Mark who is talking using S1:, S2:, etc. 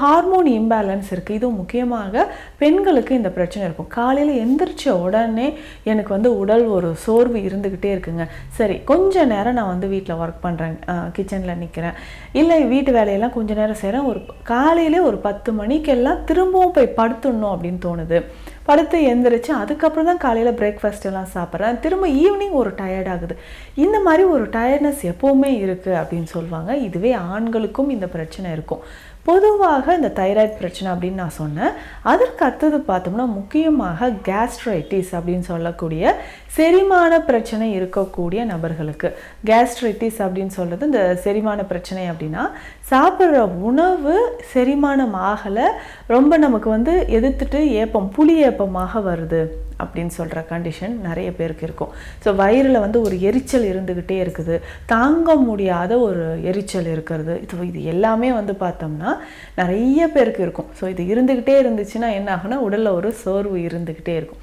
S1: Hormone imbalance இருக்குது. இதுவும் முக்கியமாக பெண்களுக்கு இந்த பிரச்சனை இருக்கும். காலையில் எந்திரிச்ச உடனே எனக்கு வந்து உடல் ஒரு சோர்வு இருந்துக்கிட்டே இருக்குங்க. சரி, கொஞ்ச நேரம் நான் வந்து வீட்டில் ஒர்க் பண்ணுறேன், கிச்சனில் நிற்கிறேன், இல்லை வீட்டு வேலையெல்லாம் கொஞ்ச நேரம் செய்கிறேன், ஒரு காலையிலே ஒரு 10 மணிக்கெல்லாம் திரும்பவும் போய் படுத்துடணும் அப்படின்னு தோணுது. படுத்து எந்திரிச்சு அதுக்கப்புறம் தான் காலையில் பிரேக்ஃபாஸ்ட் எல்லாம் சாப்பிட்றேன், திரும்ப ஈவினிங் ஒரு டயர்ட் ஆகுது. இந்த மாதிரி ஒரு டயர்ட்னஸ் எப்போவுமே இருக்குது அப்படின்னு சொல்லுவாங்க. இதுவே ஆண்களுக்கும் இந்த பிரச்சனை இருக்கும். பொதுவாக இந்த தைராய்டு பிரச்சனை அப்படின்னு நான் சொன்னேன். அதற்கு அடுத்தது பார்த்தோம்னா முக்கியமாக கேஸ்ட்ரைட்டிஸ் அப்படின்னு சொல்லக்கூடிய செரிமான பிரச்சனை இருக்கக்கூடிய நபர்களுக்கு. கேஸ்ட்ரைட்டிஸ் அப்படின்னு சொல்கிறது இந்த செரிமான பிரச்சனை அப்படின்னா, சாப்பிட்ற உணவு செரிமானம் ஆகலை, ரொம்ப நமக்கு வந்து எதிர்த்துட்டு ஏப்பம், புளி ஏப்பமாக வருது அப்படின்னு சொல்கிற கண்டிஷன் நிறைய பேருக்கு இருக்கும். ஸோ வயிறில் வந்து ஒரு எரிச்சல் இருந்துக்கிட்டே இருக்குது, தாங்க முடியாத ஒரு எரிச்சல் இருக்கிறது. இது எல்லாமே வந்து பார்த்தோம்னா நிறைய பேருக்கு இருக்கும். ஸோ இது இருந்துக்கிட்டே இருந்துச்சுன்னா என்ன ஆகுனா, உடலில் ஒரு சோர்வு இருந்துக்கிட்டே இருக்கும்.